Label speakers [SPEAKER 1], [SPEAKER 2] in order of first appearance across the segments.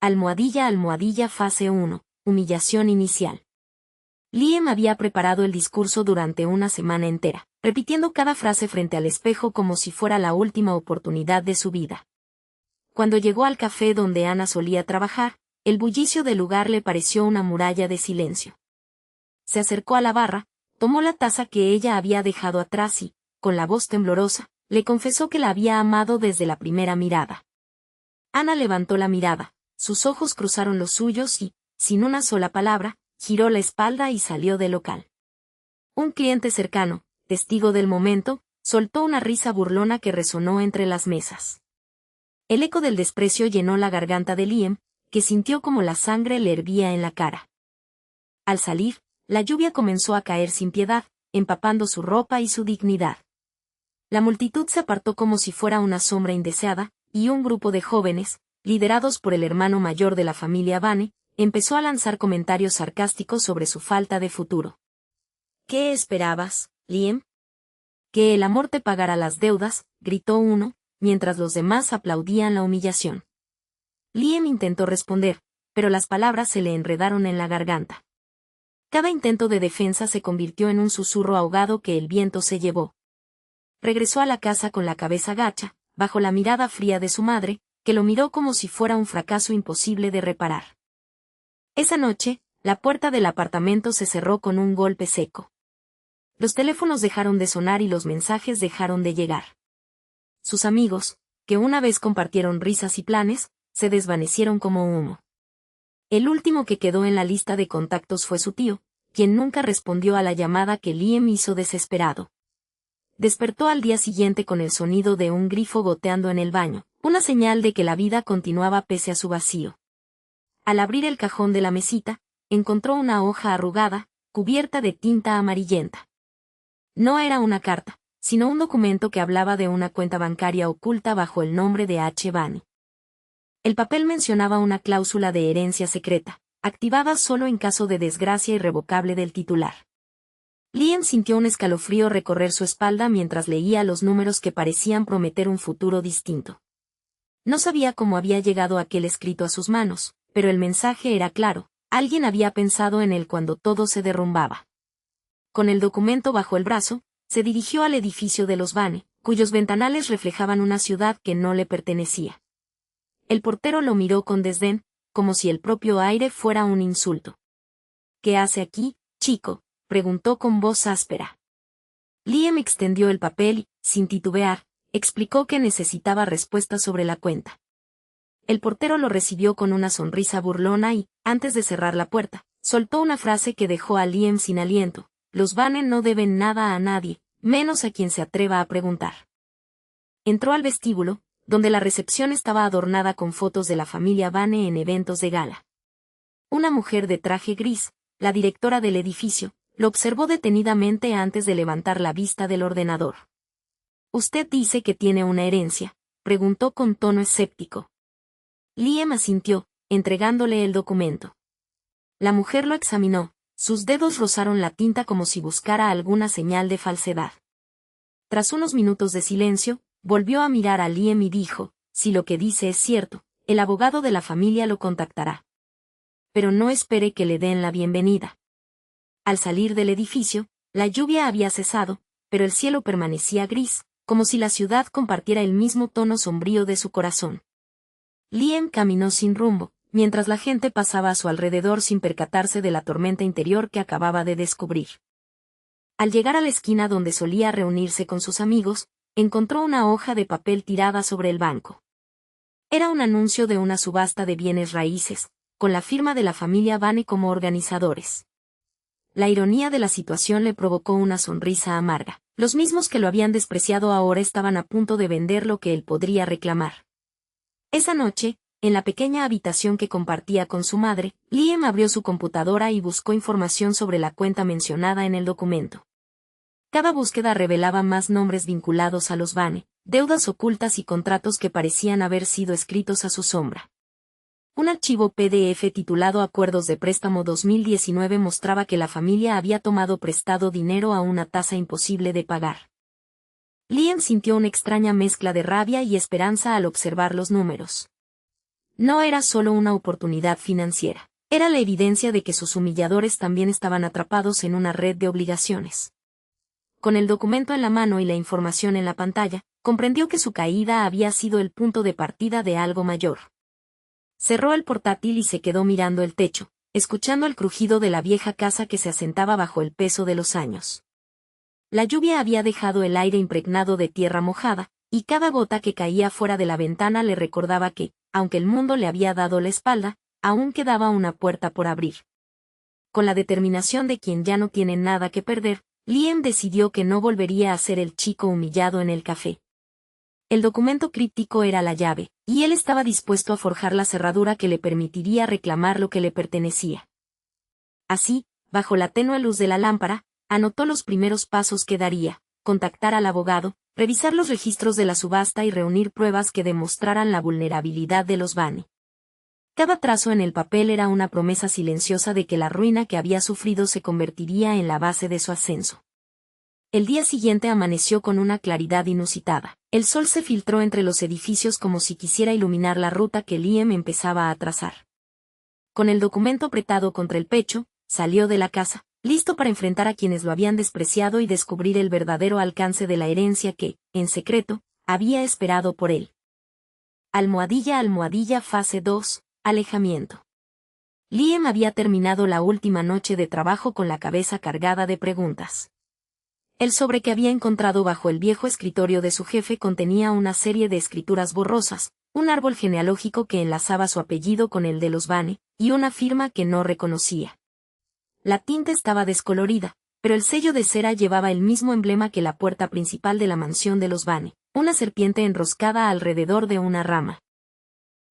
[SPEAKER 1] Almohadilla fase 1, humillación inicial. Liam había preparado el discurso durante una semana entera, repitiendo cada frase frente al espejo como si fuera la última oportunidad de su vida. Cuando llegó al café donde Ana solía trabajar, el bullicio del lugar le pareció una muralla de silencio. Se acercó a la barra, tomó la taza que ella había dejado atrás y, con la voz temblorosa, le confesó que la había amado desde la primera mirada. Ana levantó la mirada, sus ojos cruzaron los suyos y, sin una sola palabra, giró la espalda y salió del local. Un cliente cercano, testigo del momento, soltó una risa burlona que resonó entre las mesas. El eco del desprecio llenó la garganta de Liam, que sintió como la sangre le hervía en la cara. Al salir, la lluvia comenzó a caer sin piedad, empapando su ropa y su dignidad. La multitud se apartó como si fuera una sombra indeseada, y un grupo de jóvenes, liderados por el hermano mayor de la familia Vane, empezó a lanzar comentarios sarcásticos sobre su falta de futuro. ¿Qué esperabas, Liam? Que el amor te pagara las deudas, gritó uno, mientras los demás aplaudían la humillación. Liam intentó responder, pero las palabras se le enredaron en la garganta. Cada intento de defensa se convirtió en un susurro ahogado que el viento se llevó. Regresó a la casa con la cabeza gacha, bajo la mirada fría de su madre, que lo miró como si fuera un fracaso imposible de reparar. Esa noche, la puerta del apartamento se cerró con un golpe seco. Los teléfonos dejaron de sonar y los mensajes dejaron de llegar. Sus amigos, que una vez compartieron risas y planes, se desvanecieron como humo. El último que quedó en la lista de contactos fue su tío, quien nunca respondió a la llamada que Liam hizo desesperado. Despertó al día siguiente con el sonido de un grifo goteando en el baño, una señal de que la vida continuaba pese a su vacío. Al abrir el cajón de la mesita, encontró una hoja arrugada, cubierta de tinta amarillenta. No era una carta, sino un documento que hablaba de una cuenta bancaria oculta bajo el nombre de H. Vane. El papel mencionaba una cláusula de herencia secreta, activada solo en caso de desgracia irrevocable del titular. Liam sintió un escalofrío recorrer su espalda mientras leía los números que parecían prometer un futuro distinto. No sabía cómo había llegado aquel escrito a sus manos, pero el mensaje era claro, alguien había pensado en él cuando todo se derrumbaba. Con el documento bajo el brazo, se dirigió al edificio de los Vane, cuyos ventanales reflejaban una ciudad que no le pertenecía. El portero lo miró con desdén, como si el propio aire fuera un insulto. ¿Qué hace aquí, chico?, preguntó con voz áspera. Liam extendió el papel y, sin titubear, explicó que necesitaba respuestas sobre la cuenta. El portero lo recibió con una sonrisa burlona y, antes de cerrar la puerta, soltó una frase que dejó a Liam sin aliento: los Vane no deben nada a nadie, menos a quien se atreva a preguntar. Entró al vestíbulo, donde la recepción estaba adornada con fotos de la familia Vane en eventos de gala. Una mujer de traje gris, la directora del edificio, lo observó detenidamente antes de levantar la vista del ordenador. «¿Usted dice que tiene una herencia?», preguntó con tono escéptico. Liam asintió, entregándole el documento. La mujer lo examinó, sus dedos rozaron la tinta como si buscara alguna señal de falsedad. Tras unos minutos de silencio, volvió a mirar a Liam y dijo: si lo que dice es cierto, el abogado de la familia lo contactará. Pero no espere que le den la bienvenida. Al salir del edificio, la lluvia había cesado, pero el cielo permanecía gris, como si la ciudad compartiera el mismo tono sombrío de su corazón. Liam caminó sin rumbo, mientras la gente pasaba a su alrededor sin percatarse de la tormenta interior que acababa de descubrir. Al llegar a la esquina donde solía reunirse con sus amigos, encontró una hoja de papel tirada sobre el banco. Era un anuncio de una subasta de bienes raíces, con la firma de la familia Vane como organizadores. La ironía de la situación le provocó una sonrisa amarga. Los mismos que lo habían despreciado ahora estaban a punto de vender lo que él podría reclamar. Esa noche, en la pequeña habitación que compartía con su madre, Liam abrió su computadora y buscó información sobre la cuenta mencionada en el documento. Cada búsqueda revelaba más nombres vinculados a los Vane, deudas ocultas y contratos que parecían haber sido escritos a su sombra. Un archivo PDF titulado Acuerdos de Préstamo 2019 mostraba que la familia había tomado prestado dinero a una tasa imposible de pagar. Liam sintió una extraña mezcla de rabia y esperanza al observar los números. No era solo una oportunidad financiera. Era la evidencia de que sus humilladores también estaban atrapados en una red de obligaciones. Con el documento en la mano y la información en la pantalla, comprendió que su caída había sido el punto de partida de algo mayor. Cerró el portátil y se quedó mirando el techo, escuchando el crujido de la vieja casa que se asentaba bajo el peso de los años. La lluvia había dejado el aire impregnado de tierra mojada, y cada gota que caía fuera de la ventana le recordaba que, aunque el mundo le había dado la espalda, aún quedaba una puerta por abrir. Con la determinación de quien ya no tiene nada que perder, Liam decidió que no volvería a ser el chico humillado en el café. El documento críptico era la llave, y él estaba dispuesto a forjar la cerradura que le permitiría reclamar lo que le pertenecía. Así, bajo la tenue luz de la lámpara, anotó los primeros pasos que daría: contactar al abogado, revisar los registros de la subasta y reunir pruebas que demostraran la vulnerabilidad de los Vane. Cada trazo en el papel era una promesa silenciosa de que la ruina que había sufrido se convertiría en la base de su ascenso. El día siguiente amaneció con una claridad inusitada. El sol se filtró entre los edificios como si quisiera iluminar la ruta que Liam empezaba a trazar. Con el documento apretado contra el pecho, salió de la casa, listo para enfrentar a quienes lo habían despreciado y descubrir el verdadero alcance de la herencia que, en secreto, había esperado por él. Almohadilla fase 2, alejamiento. Liam había terminado la última noche de trabajo con la cabeza cargada de preguntas. El sobre que había encontrado bajo el viejo escritorio de su jefe contenía una serie de escrituras borrosas, un árbol genealógico que enlazaba su apellido con el de los Vane, y una firma que no reconocía. La tinta estaba descolorida, pero el sello de cera llevaba el mismo emblema que la puerta principal de la mansión de los Vane, una serpiente enroscada alrededor de una rama.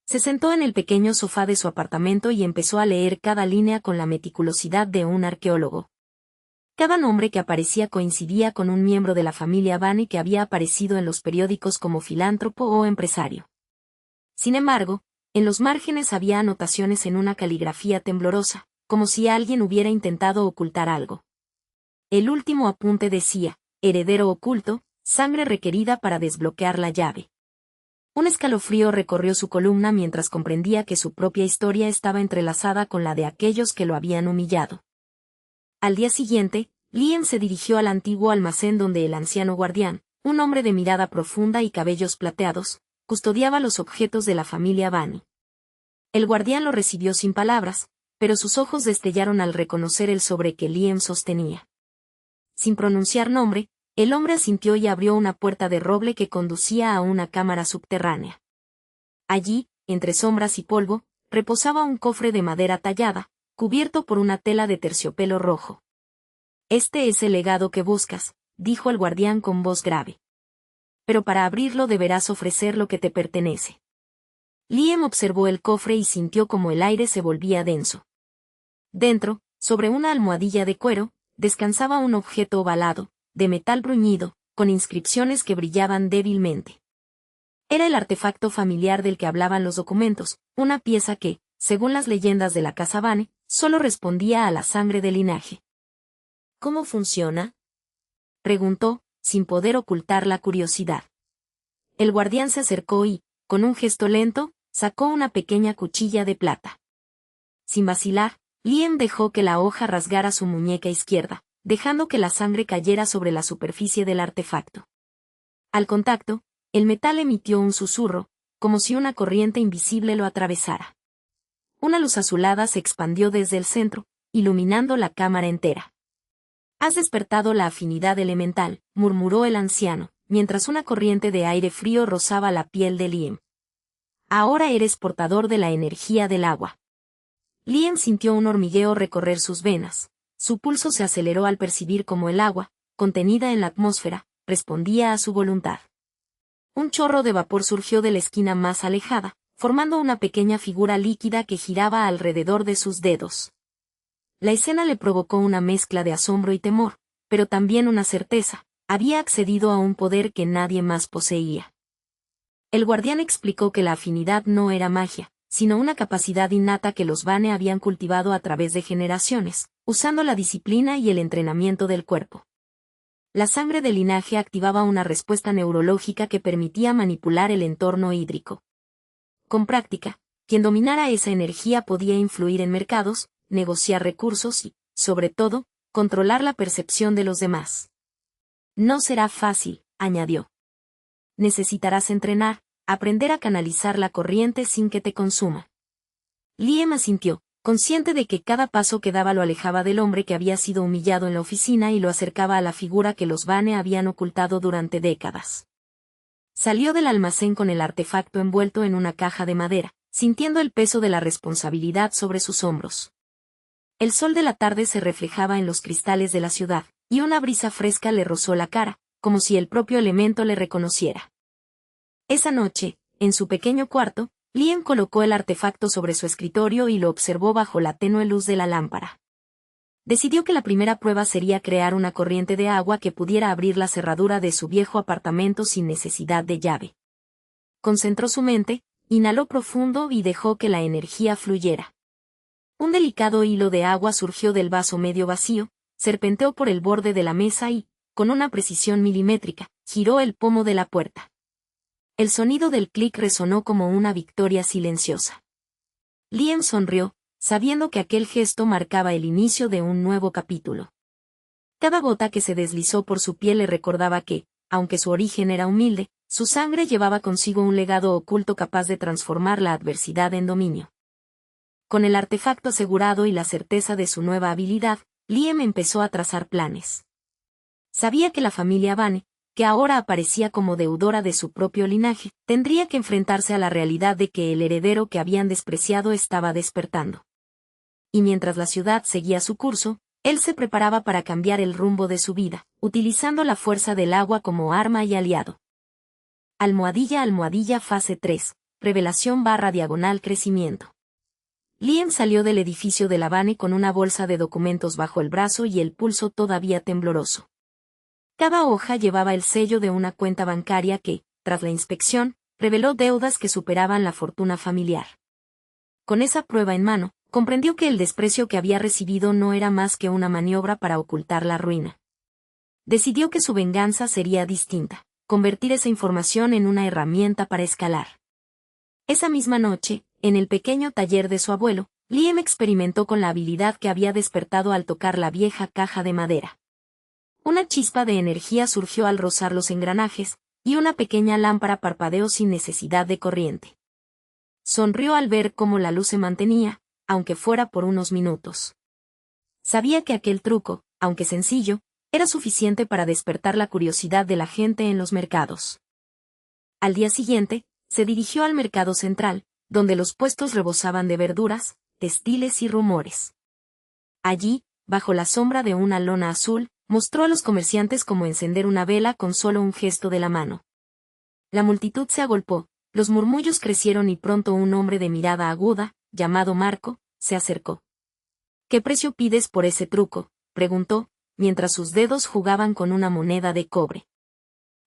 [SPEAKER 1] Se sentó en el pequeño sofá de su apartamento y empezó a leer cada línea con la meticulosidad de un arqueólogo. Cada nombre que aparecía coincidía con un miembro de la familia Vane que había aparecido en los periódicos como filántropo o empresario. Sin embargo, en los márgenes había anotaciones en una caligrafía temblorosa, como si alguien hubiera intentado ocultar algo. El último apunte decía: heredero oculto, sangre requerida para desbloquear la llave. Un escalofrío recorrió su columna mientras comprendía que su propia historia estaba entrelazada con la de aquellos que lo habían humillado. Al día siguiente, Liam se dirigió al antiguo almacén donde el anciano guardián, un hombre de mirada profunda y cabellos plateados, custodiaba los objetos de la familia Vane. El guardián lo recibió sin palabras, pero sus ojos destellaron al reconocer el sobre que Liam sostenía. Sin pronunciar nombre, el hombre asintió y abrió una puerta de roble que conducía a una cámara subterránea. Allí, entre sombras y polvo, reposaba un cofre de madera tallada, cubierto por una tela de terciopelo rojo. «Este es el legado que buscas», dijo el guardián con voz grave. «Pero para abrirlo deberás ofrecer lo que te pertenece». Liam observó el cofre y sintió como el aire se volvía denso. Dentro, sobre una almohadilla de cuero, descansaba un objeto ovalado, de metal bruñido, con inscripciones que brillaban débilmente. Era el artefacto familiar del que hablaban los documentos, una pieza que, según las leyendas de la casa Vane, solo respondía a la sangre del linaje. «¿Cómo funciona?», preguntó, sin poder ocultar la curiosidad. El guardián se acercó y, con un gesto lento, sacó una pequeña cuchilla de plata. Sin vacilar, Liam dejó que la hoja rasgara su muñeca izquierda, dejando que la sangre cayera sobre la superficie del artefacto. Al contacto, el metal emitió un susurro, como si una corriente invisible lo atravesara. Una luz azulada se expandió desde el centro, iluminando la cámara entera. «Has despertado la afinidad elemental», murmuró el anciano, mientras una corriente de aire frío rozaba la piel de Liam. «Ahora eres portador de la energía del agua». Liam sintió un hormigueo recorrer sus venas. Su pulso se aceleró al percibir cómo el agua, contenida en la atmósfera, respondía a su voluntad. Un chorro de vapor surgió de la esquina más alejada, formando una pequeña figura líquida que giraba alrededor de sus dedos. La escena le provocó una mezcla de asombro y temor, pero también una certeza: había accedido a un poder que nadie más poseía. El guardián explicó que la afinidad no era magia, sino una capacidad innata que los Vane habían cultivado a través de generaciones, usando la disciplina y el entrenamiento del cuerpo. La sangre del linaje activaba una respuesta neurológica que permitía manipular el entorno hídrico. Con práctica, quien dominara esa energía podía influir en mercados, negociar recursos y, sobre todo, controlar la percepción de los demás. No será fácil, añadió. Necesitarás entrenar, aprender a canalizar la corriente sin que te consuma. Liam asintió, consciente de que cada paso que daba lo alejaba del hombre que había sido humillado en la oficina y lo acercaba a la figura que los Vane habían ocultado durante décadas. Salió del almacén con el artefacto envuelto en una caja de madera, sintiendo el peso de la responsabilidad sobre sus hombros. El sol de la tarde se reflejaba en los cristales de la ciudad, y una brisa fresca le rozó la cara, como si el propio elemento le reconociera. Esa noche, en su pequeño cuarto, Liam colocó el artefacto sobre su escritorio y lo observó bajo la tenue luz de la lámpara. Decidió que la primera prueba sería crear una corriente de agua que pudiera abrir la cerradura de su viejo apartamento sin necesidad de llave. Concentró su mente, inhaló profundo y dejó que la energía fluyera. Un delicado hilo de agua surgió del vaso medio vacío, serpenteó por el borde de la mesa y, con una precisión milimétrica, giró el pomo de la puerta. El sonido del clic resonó como una victoria silenciosa. Liam sonrió, sabiendo que aquel gesto marcaba el inicio de un nuevo capítulo. Cada gota que se deslizó por su piel le recordaba que, aunque su origen era humilde, su sangre llevaba consigo un legado oculto capaz de transformar la adversidad en dominio. Con el artefacto asegurado y la certeza de su nueva habilidad, Liam empezó a trazar planes. Sabía que la familia Vane, que ahora aparecía como deudora de su propio linaje, tendría que enfrentarse a la realidad de que el heredero que habían despreciado estaba despertando. Y mientras la ciudad seguía su curso, él se preparaba para cambiar el rumbo de su vida, utilizando la fuerza del agua como arma y aliado. Almohadilla fase 3, revelación/crecimiento. Liam salió del edificio de la Vane con una bolsa de documentos bajo el brazo y el pulso todavía tembloroso. Cada hoja llevaba el sello de una cuenta bancaria que, tras la inspección, reveló deudas que superaban la fortuna familiar. Con esa prueba en mano, comprendió que el desprecio que había recibido no era más que una maniobra para ocultar la ruina. Decidió que su venganza sería distinta, convertir esa información en una herramienta para escalar. Esa misma noche, en el pequeño taller de su abuelo, Liam experimentó con la habilidad que había despertado al tocar la vieja caja de madera. Una chispa de energía surgió al rozar los engranajes, y una pequeña lámpara parpadeó sin necesidad de corriente. Sonrió al ver cómo la luz se mantenía, aunque fuera por unos minutos. Sabía que aquel truco, aunque sencillo, era suficiente para despertar la curiosidad de la gente en los mercados. Al día siguiente, se dirigió al mercado central, donde los puestos rebosaban de verduras, textiles y rumores. Allí, bajo la sombra de una lona azul, mostró a los comerciantes cómo encender una vela con solo un gesto de la mano. La multitud se agolpó, los murmullos crecieron y pronto un hombre de mirada aguda, llamado Marco, se acercó. ¿Qué precio pides por ese truco?, preguntó, mientras sus dedos jugaban con una moneda de cobre.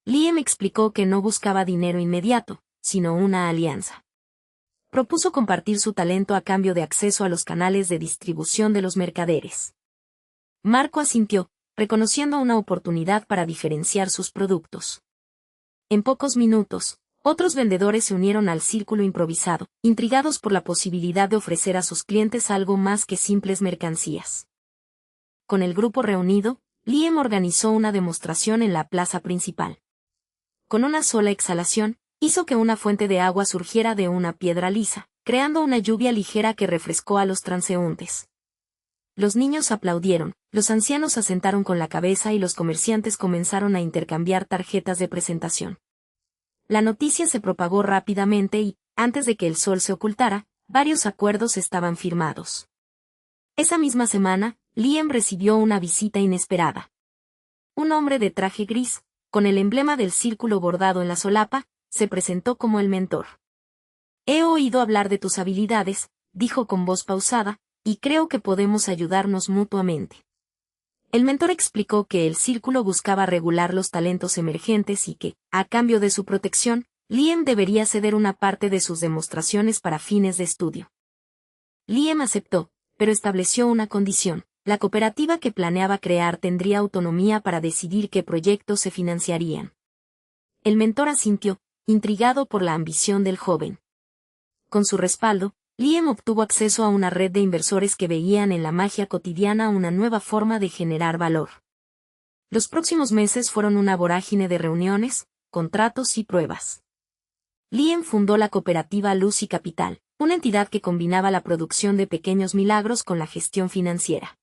[SPEAKER 1] Liam explicó que no buscaba dinero inmediato, sino una alianza. Propuso compartir su talento a cambio de acceso a los canales de distribución de los mercaderes. Marco asintió, reconociendo una oportunidad para diferenciar sus productos. En pocos minutos, otros vendedores se unieron al círculo improvisado, intrigados por la posibilidad de ofrecer a sus clientes algo más que simples mercancías. Con el grupo reunido, Liam organizó una demostración en la plaza principal. Con una sola exhalación, hizo que una fuente de agua surgiera de una piedra lisa, creando una lluvia ligera que refrescó a los transeúntes. Los niños aplaudieron, los ancianos asentaron con la cabeza y los comerciantes comenzaron a intercambiar tarjetas de presentación. La noticia se propagó rápidamente y, antes de que el sol se ocultara, varios acuerdos estaban firmados. Esa misma semana, Liam recibió una visita inesperada. Un hombre de traje gris, con el emblema del círculo bordado en la solapa, se presentó como el mentor. He oído hablar de tus habilidades, dijo con voz pausada, y creo que podemos ayudarnos mutuamente. El mentor explicó que el círculo buscaba regular los talentos emergentes y que, a cambio de su protección, Liam debería ceder una parte de sus demostraciones para fines de estudio. Liam aceptó, pero estableció una condición: la cooperativa que planeaba crear tendría autonomía para decidir qué proyectos se financiarían. El mentor asintió, intrigado por la ambición del joven. Con su respaldo, Liam obtuvo acceso a una red de inversores que veían en la magia cotidiana una nueva forma de generar valor. Los próximos meses fueron una vorágine de reuniones, contratos y pruebas. Liam fundó la cooperativa Luz y Capital, una entidad que combinaba la producción de pequeños milagros con la gestión financiera.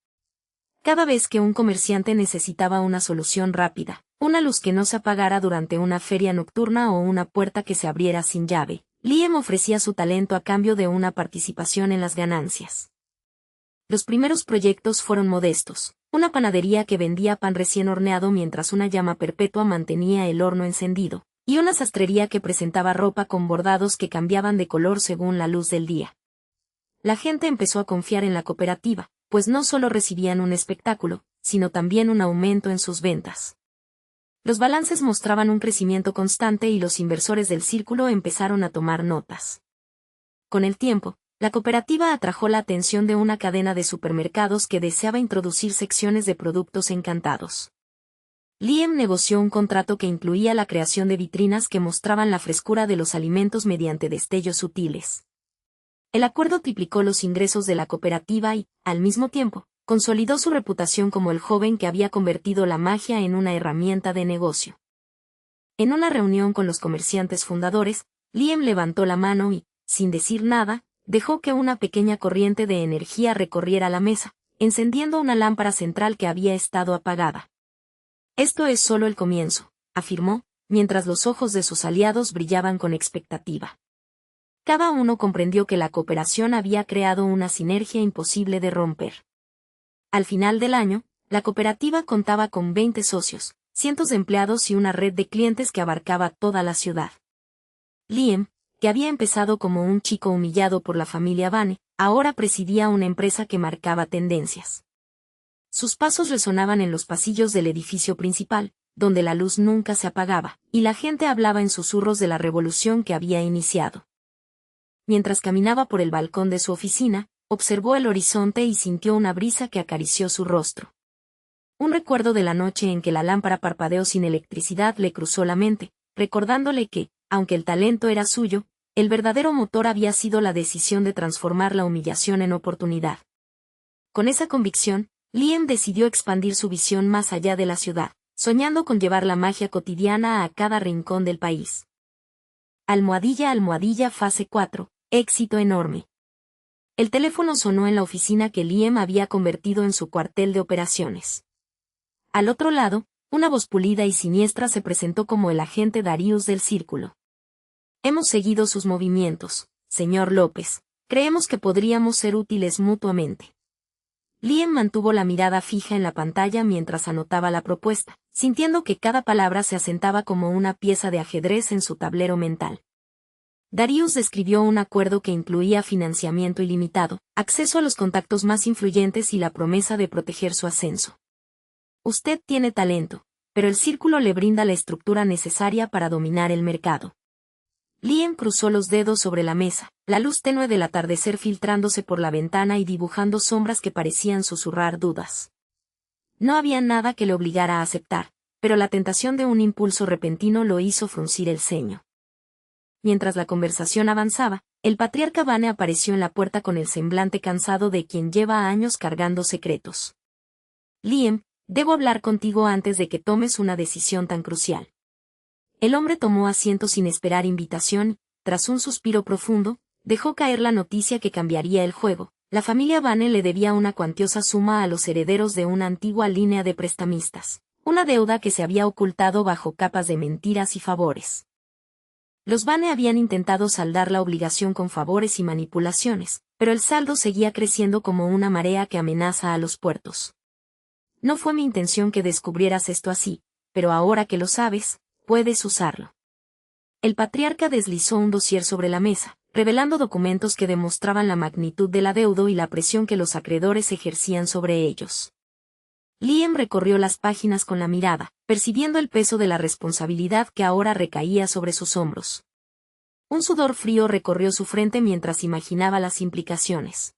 [SPEAKER 1] Cada vez que un comerciante necesitaba una solución rápida, una luz que no se apagara durante una feria nocturna o una puerta que se abriera sin llave, Liam ofrecía su talento a cambio de una participación en las ganancias. Los primeros proyectos fueron modestos, una panadería que vendía pan recién horneado mientras una llama perpetua mantenía el horno encendido, y una sastrería que presentaba ropa con bordados que cambiaban de color según la luz del día. La gente empezó a confiar en la cooperativa, pues no solo recibían un espectáculo, sino también un aumento en sus ventas. Los balances mostraban un crecimiento constante y los inversores del círculo empezaron a tomar notas. Con el tiempo, la cooperativa atrajo la atención de una cadena de supermercados que deseaba introducir secciones de productos encantados. Liam negoció un contrato que incluía la creación de vitrinas que mostraban la frescura de los alimentos mediante destellos sutiles. El acuerdo triplicó los ingresos de la cooperativa y, al mismo tiempo, consolidó su reputación como el joven que había convertido la magia en una herramienta de negocio. En una reunión con los comerciantes fundadores, Liam levantó la mano y, sin decir nada, dejó que una pequeña corriente de energía recorriera la mesa, encendiendo una lámpara central que había estado apagada. Esto es solo el comienzo, afirmó, mientras los ojos de sus aliados brillaban con expectativa. Cada uno comprendió que la cooperación había creado una sinergia imposible de romper. Al final del año, la cooperativa contaba con 20 socios, cientos de empleados y una red de clientes que abarcaba toda la ciudad. Liam, que había empezado como un chico humillado por la familia Vane, ahora presidía una empresa que marcaba tendencias. Sus pasos resonaban en los pasillos del edificio principal, donde la luz nunca se apagaba, y la gente hablaba en susurros de la revolución que había iniciado. Mientras caminaba por el balcón de su oficina, observó el horizonte y sintió una brisa que acarició su rostro. Un recuerdo de la noche en que la lámpara parpadeó sin electricidad le cruzó la mente, recordándole que, aunque el talento era suyo, el verdadero motor había sido la decisión de transformar la humillación en oportunidad. Con esa convicción, Liam decidió expandir su visión más allá de la ciudad, soñando con llevar la magia cotidiana a cada rincón del país. Almohadilla almohadilla fase 4, éxito enorme. El teléfono sonó en la oficina que Liam había convertido en su cuartel de operaciones. Al otro lado, una voz pulida y siniestra se presentó como el agente Darius del círculo. Hemos seguido sus movimientos, señor López. Creemos que podríamos ser útiles mutuamente. Liam mantuvo la mirada fija en la pantalla mientras anotaba la propuesta, sintiendo que cada palabra se asentaba como una pieza de ajedrez en su tablero mental. Darius describió un acuerdo que incluía financiamiento ilimitado, acceso a los contactos más influyentes y la promesa de proteger su ascenso. Usted tiene talento, pero el círculo le brinda la estructura necesaria para dominar el mercado. Liam cruzó los dedos sobre la mesa, la luz tenue del atardecer filtrándose por la ventana y dibujando sombras que parecían susurrar dudas. No había nada que le obligara a aceptar, pero la tentación de un impulso repentino lo hizo fruncir el ceño. Mientras la conversación avanzaba, el patriarca Vane apareció en la puerta con el semblante cansado de quien lleva años cargando secretos. Liam, debo hablar contigo antes de que tomes una decisión tan crucial. El hombre tomó asiento sin esperar invitación y, tras un suspiro profundo, dejó caer la noticia que cambiaría el juego. La familia Vane le debía una cuantiosa suma a los herederos de una antigua línea de prestamistas, una deuda que se había ocultado bajo capas de mentiras y favores. Los Vane habían intentado saldar la obligación con favores y manipulaciones, pero el saldo seguía creciendo como una marea que amenaza a los puertos. No fue mi intención que descubrieras esto así, pero ahora que lo sabes, puedes usarlo. El patriarca deslizó un dossier sobre la mesa, revelando documentos que demostraban la magnitud del adeudo y la presión que los acreedores ejercían sobre ellos. Liam recorrió las páginas con la mirada, percibiendo el peso de la responsabilidad que ahora recaía sobre sus hombros. Un sudor frío recorrió su frente mientras imaginaba las implicaciones.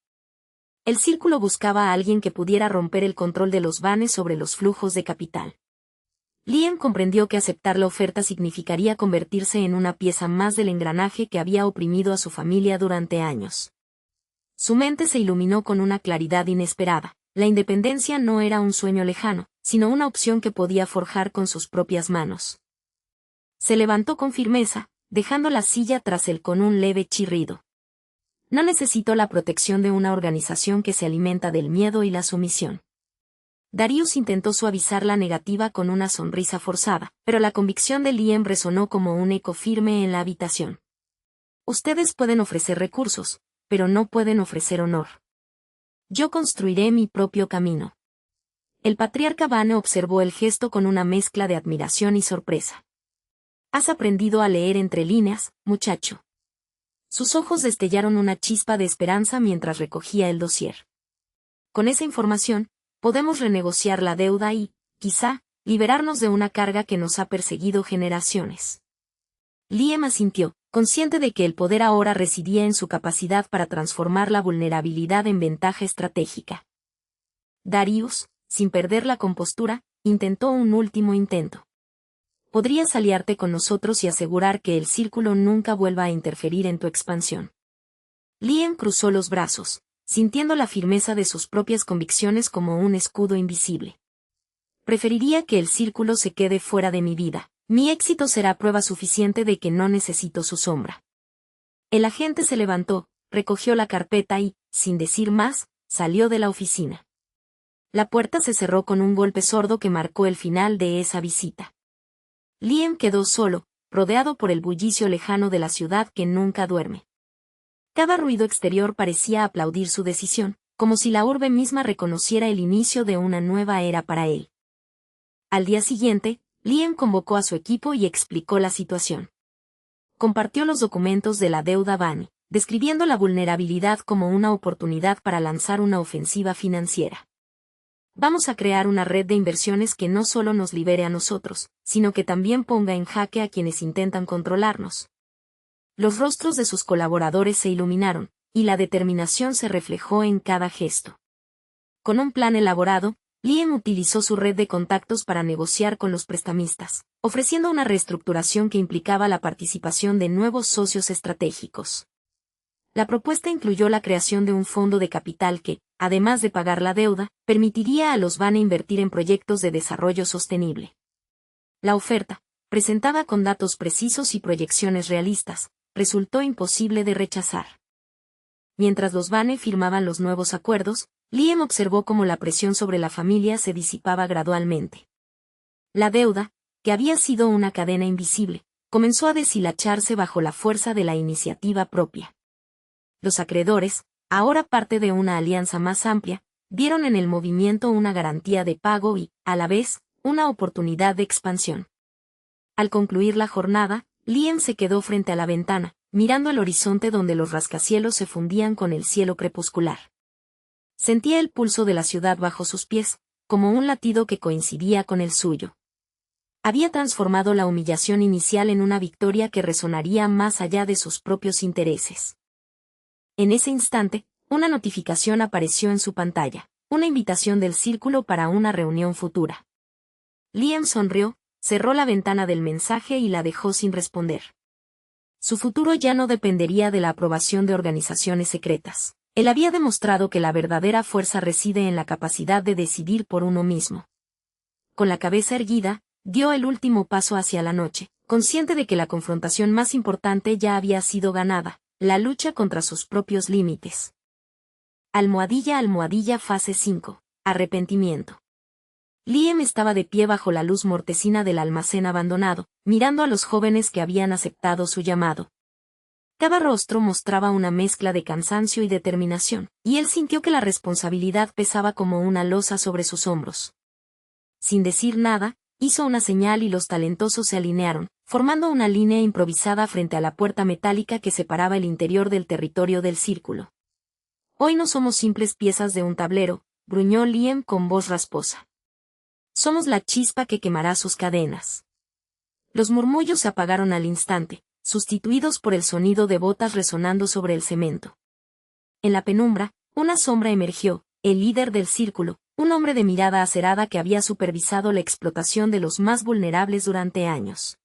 [SPEAKER 1] El círculo buscaba a alguien que pudiera romper el control de los Vane sobre los flujos de capital. Liam comprendió que aceptar la oferta significaría convertirse en una pieza más del engranaje que había oprimido a su familia durante años. Su mente se iluminó con una claridad inesperada. La independencia no era un sueño lejano, sino una opción que podía forjar con sus propias manos. Se levantó con firmeza, dejando la silla tras él con un leve chirrido. No necesitó la protección de una organización que se alimenta del miedo y la sumisión. Darius intentó suavizar la negativa con una sonrisa forzada, pero la convicción de Liam resonó como un eco firme en la habitación. Ustedes pueden ofrecer recursos, pero no pueden ofrecer honor. Yo construiré mi propio camino. El patriarca Vane observó el gesto con una mezcla de admiración y sorpresa. Has aprendido a leer entre líneas, muchacho. Sus ojos destellaron una chispa de esperanza mientras recogía el dossier. Con esa información, podemos renegociar la deuda y, quizá, liberarnos de una carga que nos ha perseguido generaciones. Liam asintió, consciente de que el poder ahora residía en su capacidad para transformar la vulnerabilidad en ventaja estratégica. Darius, sin perder la compostura, intentó un último intento. Podrías aliarte con nosotros y asegurar que el círculo nunca vuelva a interferir en tu expansión. Liam cruzó los brazos, sintiendo la firmeza de sus propias convicciones como un escudo invisible. Preferiría que el círculo se quede fuera de mi vida. Mi éxito será prueba suficiente de que no necesito su sombra. El agente se levantó, recogió la carpeta y, sin decir más, salió de la oficina. La puerta se cerró con un golpe sordo que marcó el final de esa visita. Liam quedó solo, rodeado por el bullicio lejano de la ciudad que nunca duerme. Cada ruido exterior parecía aplaudir su decisión, como si la urbe misma reconociera el inicio de una nueva era para él. Al día siguiente, Liam convocó a su equipo y explicó la situación. Compartió los documentos de la deuda Vane, describiendo la vulnerabilidad como una oportunidad para lanzar una ofensiva financiera. Vamos a crear una red de inversiones que no solo nos libere a nosotros, sino que también ponga en jaque a quienes intentan controlarnos. Los rostros de sus colaboradores se iluminaron, y la determinación se reflejó en cada gesto. Con un plan elaborado, Liam utilizó su red de contactos para negociar con los prestamistas, ofreciendo una reestructuración que implicaba la participación de nuevos socios estratégicos. La propuesta incluyó la creación de un fondo de capital que, además de pagar la deuda, permitiría a los Vane invertir en proyectos de desarrollo sostenible. La oferta, presentada con datos precisos y proyecciones realistas, resultó imposible de rechazar. Mientras los Vane firmaban los nuevos acuerdos, Liam observó cómo la presión sobre la familia se disipaba gradualmente. La deuda, que había sido una cadena invisible, comenzó a deshilacharse bajo la fuerza de la iniciativa propia. Los acreedores, ahora parte de una alianza más amplia, vieron en el movimiento una garantía de pago y, a la vez, una oportunidad de expansión. Al concluir la jornada, Liam se quedó frente a la ventana, mirando el horizonte donde los rascacielos se fundían con el cielo crepuscular. Sentía el pulso de la ciudad bajo sus pies, como un latido que coincidía con el suyo. Había transformado la humillación inicial en una victoria que resonaría más allá de sus propios intereses. En ese instante, una notificación apareció en su pantalla, una invitación del círculo para una reunión futura. Liam sonrió, cerró la ventana del mensaje y la dejó sin responder. Su futuro ya no dependería de la aprobación de organizaciones secretas. Él había demostrado que la verdadera fuerza reside en la capacidad de decidir por uno mismo. Con la cabeza erguida, dio el último paso hacia la noche, consciente de que la confrontación más importante ya había sido ganada, la lucha contra sus propios límites. Almohadilla fase 5. Arrepentimiento. Liam estaba de pie bajo la luz mortecina del almacén abandonado, mirando a los jóvenes que habían aceptado su llamado. Cada rostro mostraba una mezcla de cansancio y determinación, y él sintió que la responsabilidad pesaba como una losa sobre sus hombros. Sin decir nada, hizo una señal y los talentosos se alinearon, formando una línea improvisada frente a la puerta metálica que separaba el interior del territorio del círculo. Hoy no somos simples piezas de un tablero, gruñó Liam con voz rasposa. Somos la chispa que quemará sus cadenas. Los murmullos se apagaron al instante, sustituidos por el sonido de botas resonando sobre el cemento. En la penumbra, una sombra emergió, el líder del círculo, Un hombre de mirada acerada que había supervisado la explotación de los más vulnerables durante años.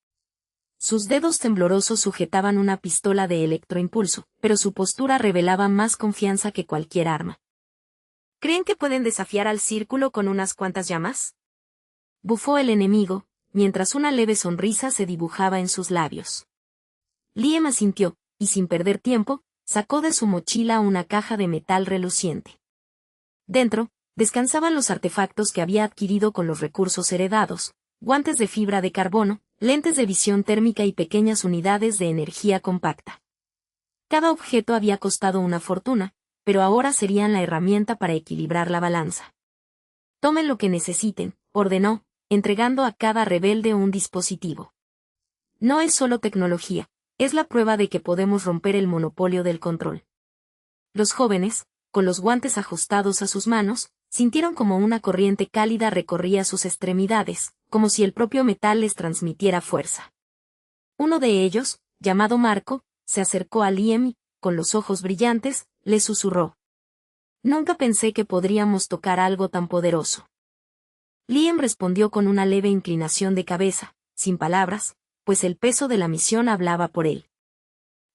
[SPEAKER 1] Sus dedos temblorosos sujetaban una pistola de electroimpulso, pero su postura revelaba más confianza que cualquier arma. ¿Creen que pueden desafiar al círculo con unas cuantas llamas? Bufó el enemigo, mientras una leve sonrisa se dibujaba en sus labios. Liam asintió, y sin perder tiempo, sacó de su mochila una caja de metal reluciente. Dentro, descansaban los artefactos que había adquirido con los recursos heredados, guantes de fibra de carbono, lentes de visión térmica y pequeñas unidades de energía compacta. Cada objeto había costado una fortuna, pero ahora serían la herramienta para equilibrar la balanza. Tomen lo que necesiten, ordenó, entregando a cada rebelde un dispositivo. No es solo tecnología, es la prueba de que podemos romper el monopolio del control. Los jóvenes, con los guantes ajustados a sus manos, sintieron como una corriente cálida recorría sus extremidades, como si el propio metal les transmitiera fuerza. Uno de ellos, llamado Marco, se acercó a Liam y, con los ojos brillantes, le susurró. Nunca pensé que podríamos tocar algo tan poderoso. Liam respondió con una leve inclinación de cabeza, sin palabras, pues el peso de la misión hablaba por él.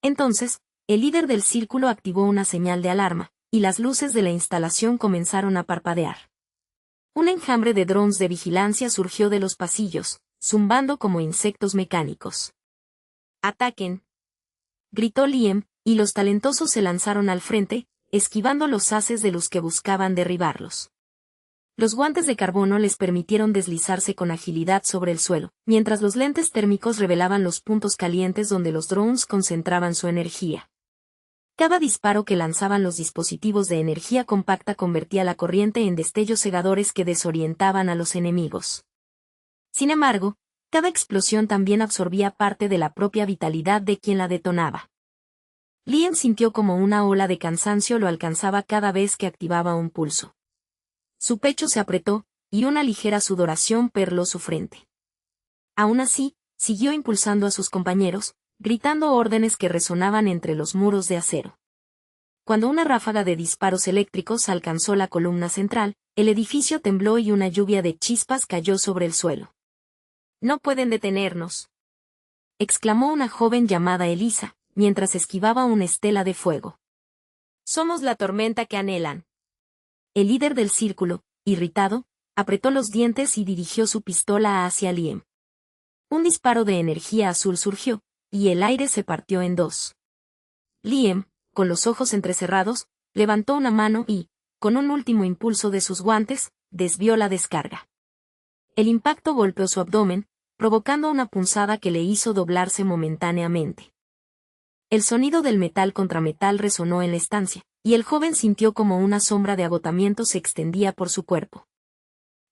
[SPEAKER 1] Entonces, el líder del círculo activó una señal de alarma, y las luces de la instalación comenzaron a parpadear. Un enjambre de drones de vigilancia surgió de los pasillos, zumbando como insectos mecánicos. ¡Ataquen!, gritó Liam, y los talentosos se lanzaron al frente, esquivando los haces de los que buscaban derribarlos. Los guantes de carbono les permitieron deslizarse con agilidad sobre el suelo, mientras los lentes térmicos revelaban los puntos calientes donde los drones concentraban su energía. Cada disparo que lanzaban los dispositivos de energía compacta convertía la corriente en destellos cegadores que desorientaban a los enemigos. Sin embargo, cada explosión también absorbía parte de la propia vitalidad de quien la detonaba. Liam sintió como una ola de cansancio lo alcanzaba cada vez que activaba un pulso. Su pecho se apretó, y una ligera sudoración perló su frente. Aún así, siguió impulsando a sus compañeros, gritando órdenes que resonaban entre los muros de acero. Cuando una ráfaga de disparos eléctricos alcanzó la columna central, el edificio tembló y una lluvia de chispas cayó sobre el suelo. «No pueden detenernos», exclamó una joven llamada Elisa, mientras esquivaba una estela de fuego. «Somos la tormenta que anhelan». El líder del círculo, irritado, apretó los dientes y dirigió su pistola hacia Liam. Un disparo de energía azul surgió, y el aire se partió en dos. Liam, con los ojos entrecerrados, levantó una mano y, con un último impulso de sus guantes, desvió la descarga. El impacto golpeó su abdomen, provocando una punzada que le hizo doblarse momentáneamente. El sonido del metal contra metal resonó en la estancia, y el joven sintió como una sombra de agotamiento se extendía por su cuerpo.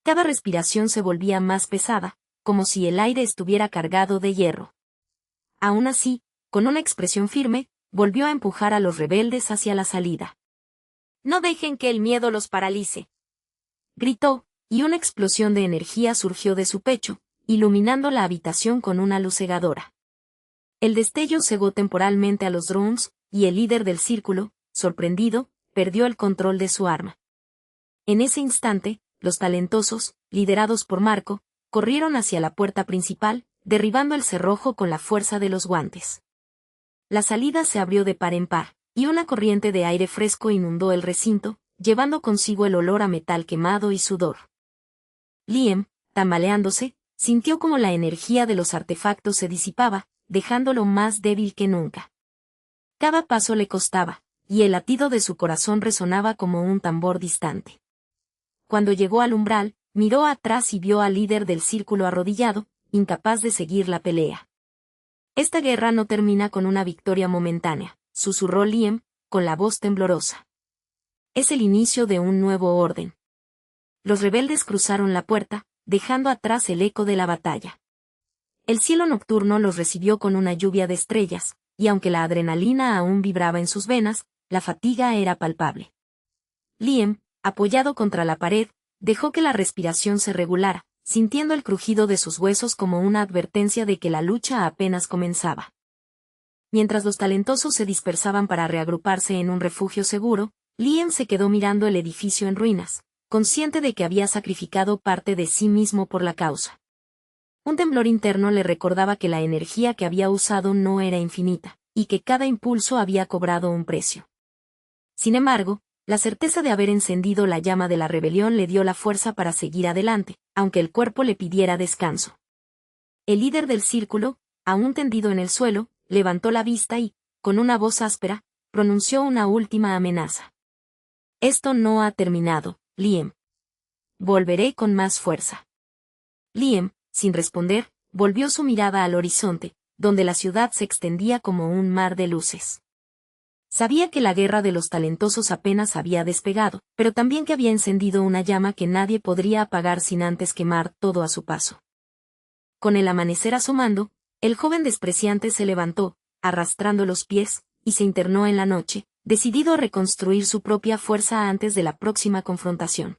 [SPEAKER 1] Cada respiración se volvía más pesada, como si el aire estuviera cargado de hierro. Aún así, con una expresión firme, volvió a empujar a los rebeldes hacia la salida. «No dejen que el miedo los paralice», gritó, y una explosión de energía surgió de su pecho, iluminando la habitación con una luz cegadora. El destello cegó temporalmente a los drones, y el líder del círculo, sorprendido, perdió el control de su arma. En ese instante, los talentosos, liderados por Marco, corrieron hacia la puerta principal, derribando el cerrojo con la fuerza de los guantes. La salida se abrió de par en par, y una corriente de aire fresco inundó el recinto, llevando consigo el olor a metal quemado y sudor. Liam, tambaleándose, sintió como la energía de los artefactos se disipaba, dejándolo más débil que nunca. Cada paso le costaba, y el latido de su corazón resonaba como un tambor distante. Cuando llegó al umbral, miró atrás y vio al líder del círculo arrodillado, incapaz de seguir la pelea. «Esta guerra no termina con una victoria momentánea», susurró Liam, con la voz temblorosa. «Es el inicio de un nuevo orden». Los rebeldes cruzaron la puerta, dejando atrás el eco de la batalla. El cielo nocturno los recibió con una lluvia de estrellas, y aunque la adrenalina aún vibraba en sus venas, la fatiga era palpable. Liam, apoyado contra la pared, dejó que la respiración se regulara, sintiendo el crujido de sus huesos como una advertencia de que la lucha apenas comenzaba. Mientras los talentosos se dispersaban para reagruparse en un refugio seguro, Liam se quedó mirando el edificio en ruinas, consciente de que había sacrificado parte de sí mismo por la causa. Un temblor interno le recordaba que la energía que había usado no era infinita, y que cada impulso había cobrado un precio. Sin embargo, la certeza de haber encendido la llama de la rebelión le dio la fuerza para seguir adelante, aunque el cuerpo le pidiera descanso. El líder del círculo, aún tendido en el suelo, levantó la vista y, con una voz áspera, pronunció una última amenaza. Esto no ha terminado, Liam. Volveré con más fuerza. Liam, sin responder, volvió su mirada al horizonte, donde la ciudad se extendía como un mar de luces. Sabía que la guerra de los talentosos apenas había despegado, pero también que había encendido una llama que nadie podría apagar sin antes quemar todo a su paso. Con el amanecer asomando, el joven despreciante se levantó, arrastrando los pies, y se internó en la noche, decidido a reconstruir su propia fuerza antes de la próxima confrontación.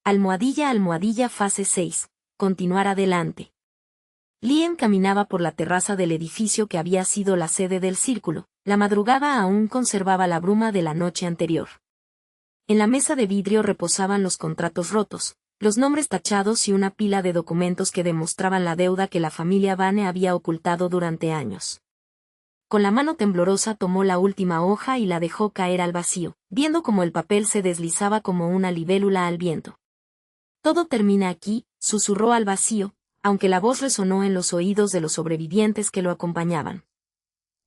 [SPEAKER 1] Almohadilla fase 6. Continuar adelante. Liam caminaba por la terraza del edificio que había sido la sede del círculo. La madrugada aún conservaba la bruma de la noche anterior. En la mesa de vidrio reposaban los contratos rotos, los nombres tachados y una pila de documentos que demostraban la deuda que la familia Vane había ocultado durante años. Con la mano temblorosa tomó la última hoja y la dejó caer al vacío, viendo cómo el papel se deslizaba como una libélula al viento. Todo termina aquí, susurró al vacío, aunque la voz resonó en los oídos de los sobrevivientes que lo acompañaban.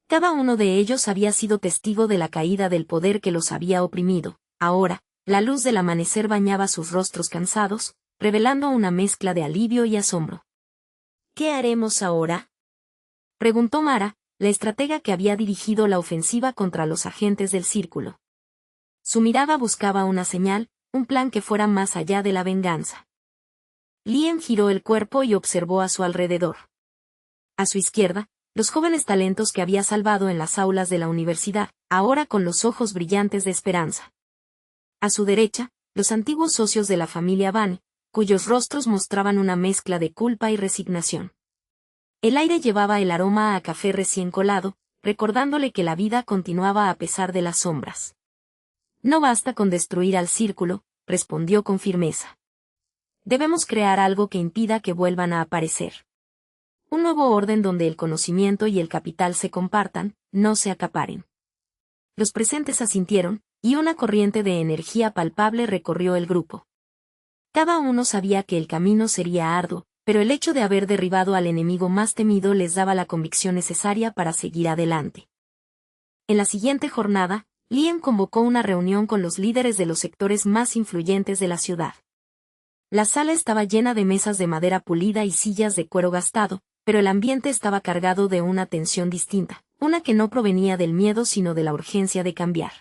[SPEAKER 1] Cada uno de ellos había sido testigo de la caída del poder que los había oprimido. Ahora, la luz del amanecer bañaba sus rostros cansados, revelando una mezcla de alivio y asombro. ¿Qué haremos ahora?, preguntó Mara, la estratega que había dirigido la ofensiva contra los agentes del círculo. Su mirada buscaba una señal, un plan que fuera más allá de la venganza. Liam giró el cuerpo y observó a su alrededor. A su izquierda, los jóvenes talentos que había salvado en las aulas de la universidad, ahora con los ojos brillantes de esperanza. A su derecha, los antiguos socios de la familia Vane, cuyos rostros mostraban una mezcla de culpa y resignación. El aire llevaba el aroma a café recién colado, recordándole que la vida continuaba a pesar de las sombras. No basta con destruir al círculo, respondió con firmeza. Debemos crear algo que impida que vuelvan a aparecer. Un nuevo orden donde el conocimiento y el capital se compartan, no se acaparen. Los presentes asintieron, y una corriente de energía palpable recorrió el grupo. Cada uno sabía que el camino sería arduo, pero el hecho de haber derribado al enemigo más temido les daba la convicción necesaria para seguir adelante. En la siguiente jornada, Liam convocó una reunión con los líderes de los sectores más influyentes de la ciudad. La sala estaba llena de mesas de madera pulida y sillas de cuero gastado, pero el ambiente estaba cargado de una tensión distinta, una que no provenía del miedo sino de la urgencia de cambiar.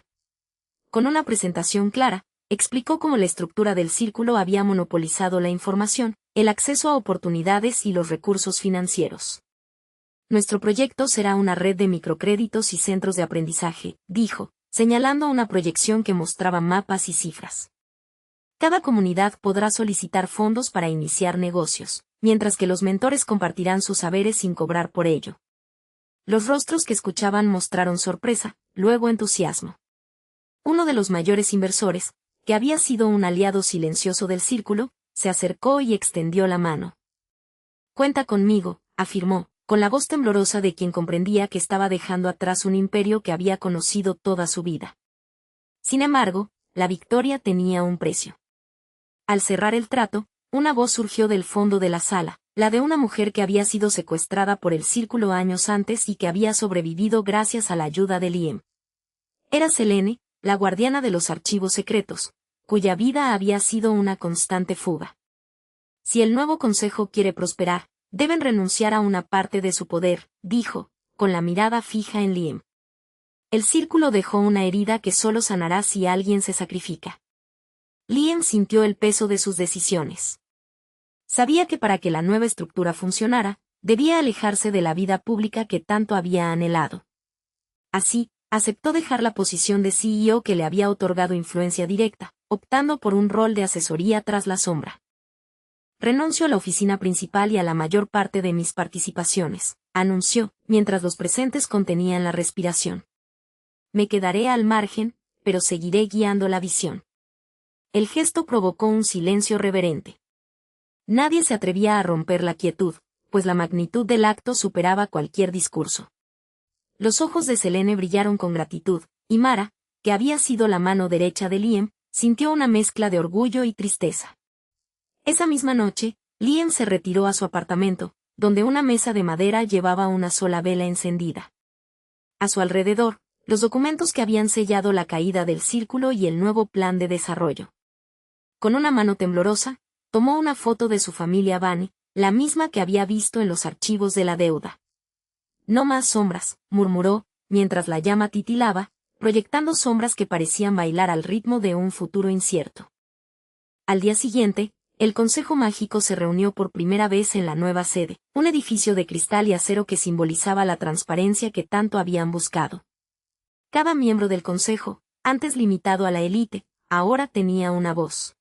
[SPEAKER 1] Con una presentación clara, explicó cómo la estructura del círculo había monopolizado la información, el acceso a oportunidades y los recursos financieros. Nuestro proyecto será una red de microcréditos y centros de aprendizaje, dijo, señalando una proyección que mostraba mapas y cifras. Cada comunidad podrá solicitar fondos para iniciar negocios, mientras que los mentores compartirán sus saberes sin cobrar por ello. Los rostros que escuchaban mostraron sorpresa, luego entusiasmo. Uno de los mayores inversores, que había sido un aliado silencioso del círculo, se acercó y extendió la mano. Cuenta conmigo, afirmó, con la voz temblorosa de quien comprendía que estaba dejando atrás un imperio que había conocido toda su vida. Sin embargo, la victoria tenía un precio. Al cerrar el trato, una voz surgió del fondo de la sala, la de una mujer que había sido secuestrada por el círculo años antes y que había sobrevivido gracias a la ayuda de Liam. Era Selene, la guardiana de los archivos secretos, cuya vida había sido una constante fuga. Si el nuevo consejo quiere prosperar, deben renunciar a una parte de su poder, dijo, con la mirada fija en Liam. El círculo dejó una herida que solo sanará si alguien se sacrifica. Liam sintió el peso de sus decisiones. Sabía que para que la nueva estructura funcionara, debía alejarse de la vida pública que tanto había anhelado. Así, aceptó dejar la posición de CEO que le había otorgado influencia directa, optando por un rol de asesoría tras la sombra. Renuncio a la oficina principal y a la mayor parte de mis participaciones, anunció, mientras los presentes contenían la respiración. Me quedaré al margen, pero seguiré guiando la visión. El gesto provocó un silencio reverente. Nadie se atrevía a romper la quietud, pues la magnitud del acto superaba cualquier discurso. Los ojos de Selene brillaron con gratitud, y Mara, que había sido la mano derecha de Liam, sintió una mezcla de orgullo y tristeza. Esa misma noche, Liam se retiró a su apartamento, donde una mesa de madera llevaba una sola vela encendida. A su alrededor, los documentos que habían sellado la caída del círculo y el nuevo plan de desarrollo. Con una mano temblorosa, tomó una foto de su familia Vane, la misma que había visto en los archivos de la deuda. No más sombras, murmuró, mientras la llama titilaba, proyectando sombras que parecían bailar al ritmo de un futuro incierto. Al día siguiente, el Consejo Mágico se reunió por primera vez en la nueva sede, un edificio de cristal y acero que simbolizaba la transparencia que tanto habían buscado. Cada miembro del Consejo, antes limitado a la élite, ahora tenía una voz.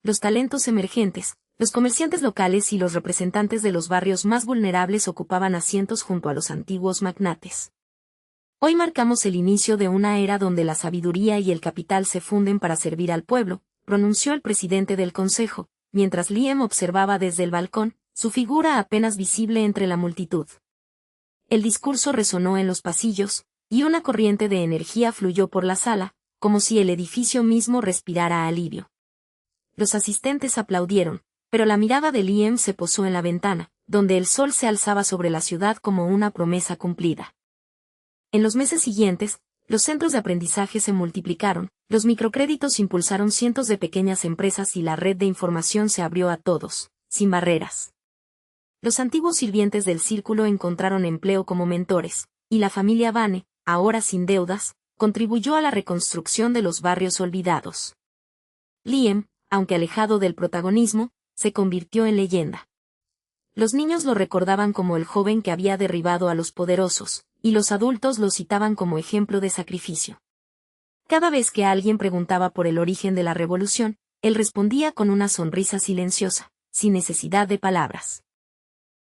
[SPEAKER 1] Los talentos emergentes, los comerciantes locales y los representantes de los barrios más vulnerables ocupaban asientos junto a los antiguos magnates. Hoy marcamos el inicio de una era donde la sabiduría y el capital se funden para servir al pueblo, pronunció el presidente del consejo, mientras Liam observaba desde el balcón, su figura apenas visible entre la multitud. El discurso resonó en los pasillos, y una corriente de energía fluyó por la sala, como si el edificio mismo respirara alivio. Los asistentes aplaudieron, pero la mirada de Liam se posó en la ventana, donde el sol se alzaba sobre la ciudad como una promesa cumplida. En los meses siguientes, los centros de aprendizaje se multiplicaron, los microcréditos impulsaron cientos de pequeñas empresas y la red de información se abrió a todos, sin barreras. Los antiguos sirvientes del círculo encontraron empleo como mentores, y la familia Vane, ahora sin deudas, contribuyó a la reconstrucción de los barrios olvidados. Liam, aunque alejado del protagonismo, se convirtió en leyenda. Los niños lo recordaban como el joven que había derribado a los poderosos, y los adultos lo citaban como ejemplo de sacrificio. Cada vez que alguien preguntaba por el origen de la revolución, él respondía con una sonrisa silenciosa, sin necesidad de palabras.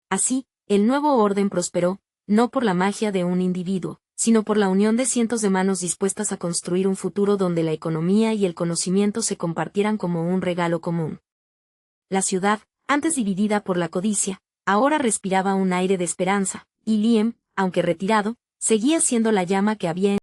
[SPEAKER 1] Así, el nuevo orden prosperó, no por la magia de un individuo, sino por la unión de cientos de manos dispuestas a construir un futuro donde la economía y el conocimiento se compartieran como un regalo común. La ciudad, antes dividida por la codicia, ahora respiraba un aire de esperanza, y Liam, aunque retirado, seguía siendo la llama que había